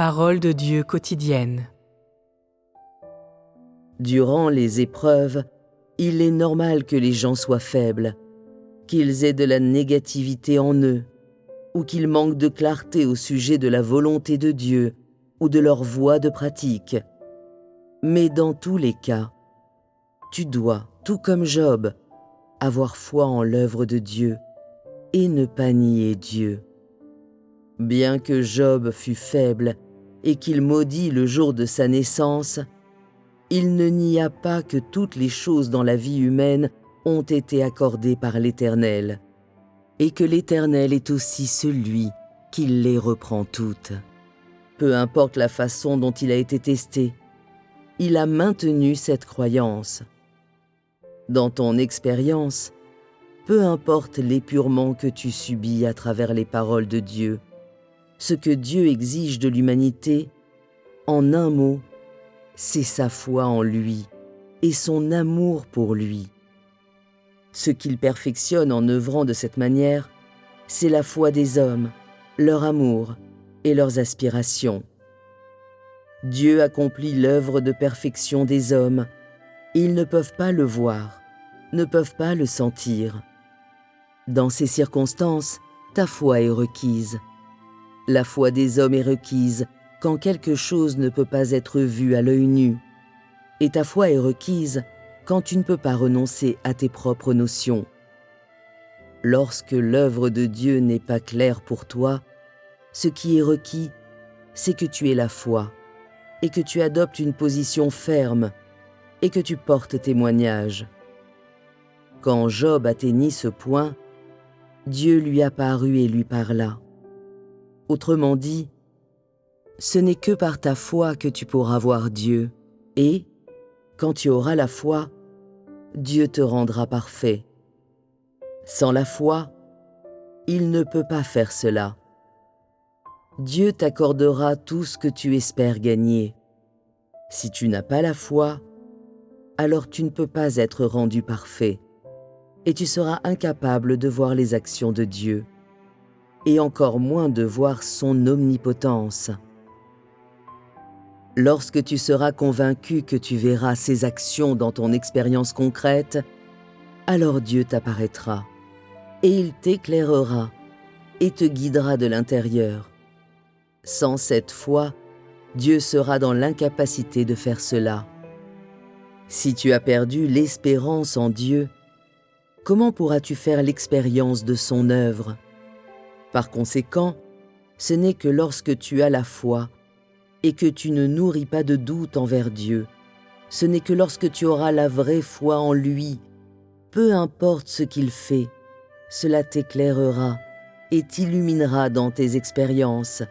Parole de Dieu quotidienne. Durant les épreuves, il est normal que les gens soient faibles, qu'ils aient de la négativité en eux, ou qu'ils manquent de clarté au sujet de la volonté de Dieu ou de leur voie de pratique. Mais dans tous les cas, tu dois, tout comme Job, avoir foi en l'œuvre de Dieu et ne pas nier Dieu. Bien que Job fût faible et qu'il maudit le jour de sa naissance, il ne nia pas que toutes les choses dans la vie humaine ont été accordées par l'Éternel, et que l'Éternel est aussi celui qui les reprend toutes. Peu importe la façon dont il a été testé, il a maintenu cette croyance. Dans ton expérience, peu importe l'épurement que tu subis à travers les paroles de Dieu, ce que Dieu exige de l'humanité, en un mot, c'est sa foi en lui et son amour pour lui. Ce qu'il perfectionne en œuvrant de cette manière, c'est la foi des hommes, leur amour et leurs aspirations. Dieu accomplit l'œuvre de perfection des hommes, et ils ne peuvent pas le voir, ne peuvent pas le sentir. Dans ces circonstances, ta foi est requise. La foi des hommes est requise quand quelque chose ne peut pas être vu à l'œil nu. Et ta foi est requise quand tu ne peux pas renoncer à tes propres notions. Lorsque l'œuvre de Dieu n'est pas claire pour toi, ce qui est requis, c'est que tu aies la foi et que tu adoptes une position ferme et que tu portes témoignage. Quand Job atteignit ce point, Dieu lui apparut et lui parla. Autrement dit, ce n'est que par ta foi que tu pourras voir Dieu, et, quand tu auras la foi, Dieu te rendra parfait. Sans la foi, il ne peut pas faire cela. Dieu t'accordera tout ce que tu espères gagner. Si tu n'as pas la foi, alors tu ne peux pas être rendu parfait, et tu seras incapable de voir les actions de Dieu, et encore moins de voir son omnipotence. Lorsque tu seras convaincu que tu verras ses actions dans ton expérience concrète, alors Dieu t'apparaîtra, et il t'éclairera et te guidera de l'intérieur. Sans cette foi, Dieu sera dans l'incapacité de faire cela. Si tu as perdu l'espérance en Dieu, comment pourras-tu faire l'expérience de son œuvre? Par conséquent, ce n'est que lorsque tu as la foi et que tu ne nourris pas de doute envers Dieu, ce n'est que lorsque tu auras la vraie foi en lui, peu importe ce qu'il fait, cela t'éclairera et t'illuminera dans tes expériences,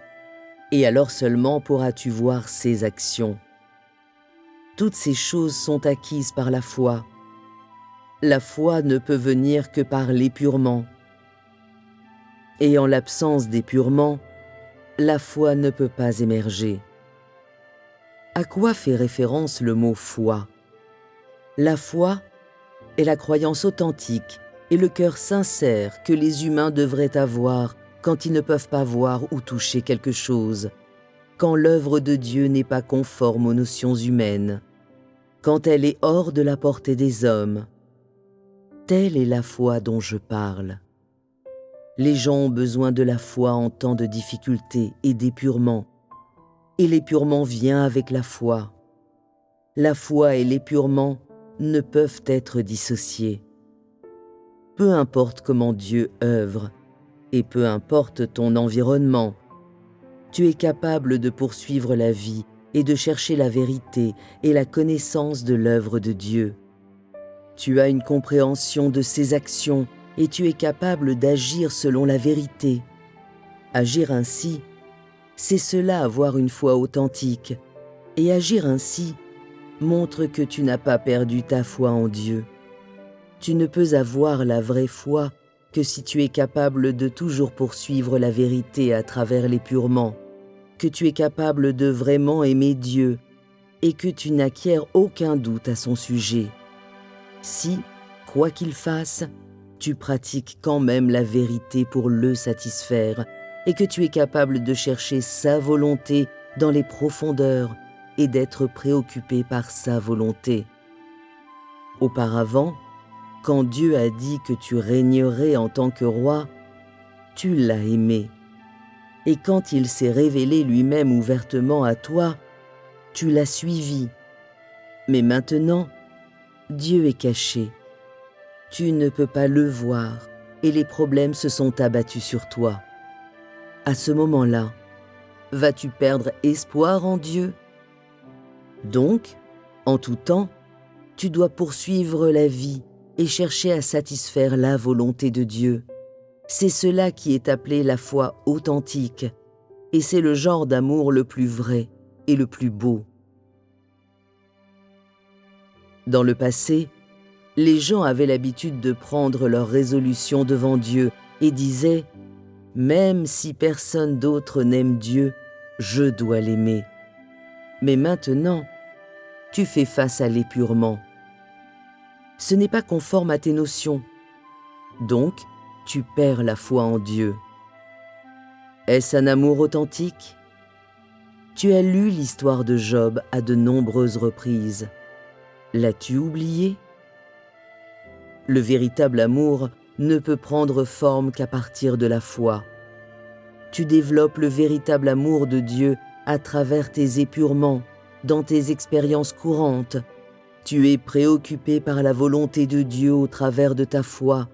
et alors seulement pourras-tu voir ses actions. Toutes ces choses sont acquises par la foi. La foi ne peut venir que par l'épurement. Et en l'absence d'épurement, la foi ne peut pas émerger. À quoi fait référence le mot foi? La foi est la croyance authentique et le cœur sincère que les humains devraient avoir quand ils ne peuvent pas voir ou toucher quelque chose, quand l'œuvre de Dieu n'est pas conforme aux notions humaines, quand elle est hors de la portée des hommes. Telle est la foi dont je parle. Les gens ont besoin de la foi en temps de difficulté et d'épurement, et l'épurement vient avec la foi. La foi et l'épurement ne peuvent être dissociés. Peu importe comment Dieu œuvre, et peu importe ton environnement, tu es capable de poursuivre la vie et de chercher la vérité et la connaissance de l'œuvre de Dieu. Tu as une compréhension de ses actions et tu es capable d'agir selon la vérité. Agir ainsi, c'est cela avoir une foi authentique, et agir ainsi montre que tu n'as pas perdu ta foi en Dieu. Tu ne peux avoir la vraie foi que si tu es capable de toujours poursuivre la vérité à travers l'épurement, que tu es capable de vraiment aimer Dieu et que tu n'acquiers aucun doute à son sujet. Si, quoi qu'il fasse, tu pratiques quand même la vérité pour le satisfaire et que tu es capable de chercher sa volonté dans les profondeurs et d'être préoccupé par sa volonté. Auparavant, quand Dieu a dit que tu régnerais en tant que roi, tu l'as aimé. Et quand il s'est révélé lui-même ouvertement à toi, tu l'as suivi. Mais maintenant, Dieu est caché. Tu ne peux pas le voir et les problèmes se sont abattus sur toi. À ce moment-là, vas-tu perdre espoir en Dieu? Donc, en tout temps, tu dois poursuivre la vie et chercher à satisfaire la volonté de Dieu. C'est cela qui est appelé la foi authentique, et c'est le genre d'amour le plus vrai et le plus beau. Dans le passé, les gens avaient l'habitude de prendre leurs résolutions devant Dieu et disaient « Même si personne d'autre n'aime Dieu, je dois l'aimer. » Mais maintenant, tu fais face à l'épurement. Ce n'est pas conforme à tes notions. Donc, tu perds la foi en Dieu. Est-ce un amour authentique? Tu as lu l'histoire de Job à de nombreuses reprises. L'as-tu oublié? Le véritable amour ne peut prendre forme qu'à partir de la foi. Tu développes le véritable amour de Dieu à travers tes épurements, dans tes expériences courantes. Tu es préoccupé par la volonté de Dieu au travers de ta foi,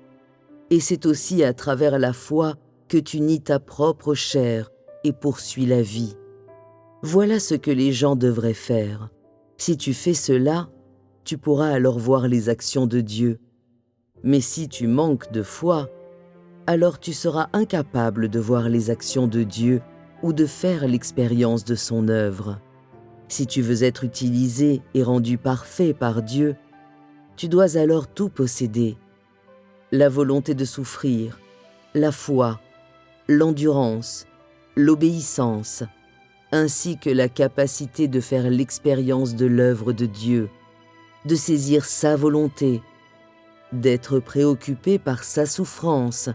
et c'est aussi à travers la foi que tu nies ta propre chair et poursuis la vie. Voilà ce que les gens devraient faire. Si tu fais cela, tu pourras alors voir les actions de Dieu. Mais si tu manques de foi, alors tu seras incapable de voir les actions de Dieu ou de faire l'expérience de son œuvre. Si tu veux être utilisé et rendu parfait par Dieu, tu dois alors tout posséder. La volonté de souffrir, la foi, l'endurance, l'obéissance, ainsi que la capacité de faire l'expérience de l'œuvre de Dieu, de saisir sa volonté, d'être préoccupé par sa souffrance,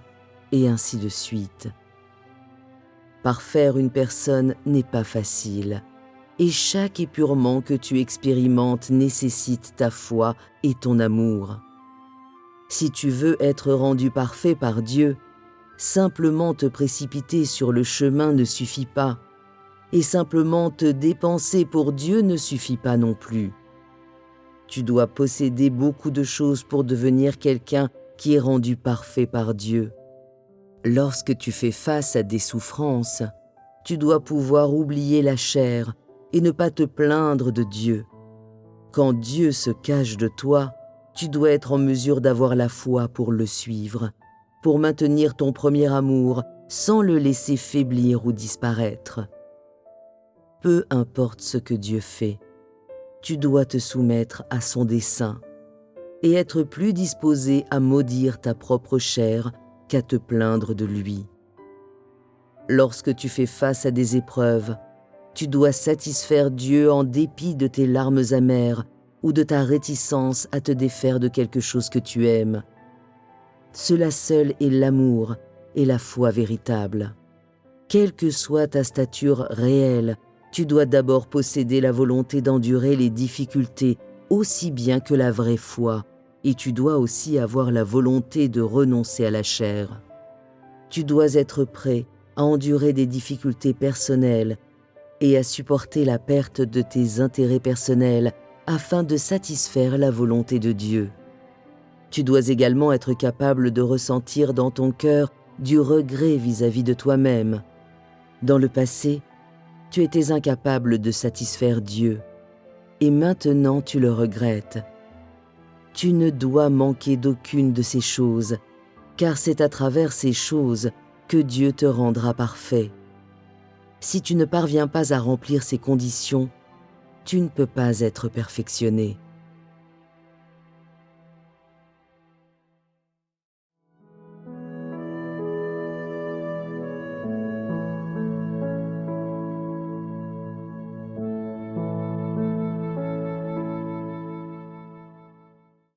et ainsi de suite. Parfaire une personne n'est pas facile, et chaque épurement que tu expérimentes nécessite ta foi et ton amour. Si tu veux être rendu parfait par Dieu, simplement te précipiter sur le chemin ne suffit pas, et simplement te dépenser pour Dieu ne suffit pas non plus. Tu dois posséder beaucoup de choses pour devenir quelqu'un qui est rendu parfait par Dieu. Lorsque tu fais face à des souffrances, tu dois pouvoir oublier la chair et ne pas te plaindre de Dieu. Quand Dieu se cache de toi, tu dois être en mesure d'avoir la foi pour le suivre, pour maintenir ton premier amour sans le laisser faiblir ou disparaître. Peu importe ce que Dieu fait, tu dois te soumettre à son dessein et être plus disposé à maudire ta propre chair qu'à te plaindre de lui. Lorsque tu fais face à des épreuves, tu dois satisfaire Dieu en dépit de tes larmes amères ou de ta réticence à te défaire de quelque chose que tu aimes. Cela seul est l'amour et la foi véritable. Quelle que soit ta stature réelle, tu dois d'abord posséder la volonté d'endurer les difficultés aussi bien que la vraie foi, et tu dois aussi avoir la volonté de renoncer à la chair. Tu dois être prêt à endurer des difficultés personnelles et à supporter la perte de tes intérêts personnels afin de satisfaire la volonté de Dieu. Tu dois également être capable de ressentir dans ton cœur du regret vis-à-vis de toi-même. Dans le passé, tu étais incapable de satisfaire Dieu, et maintenant tu le regrettes. Tu ne dois manquer d'aucune de ces choses, car c'est à travers ces choses que Dieu te rendra parfait. Si tu ne parviens pas à remplir ces conditions, tu ne peux pas être perfectionné.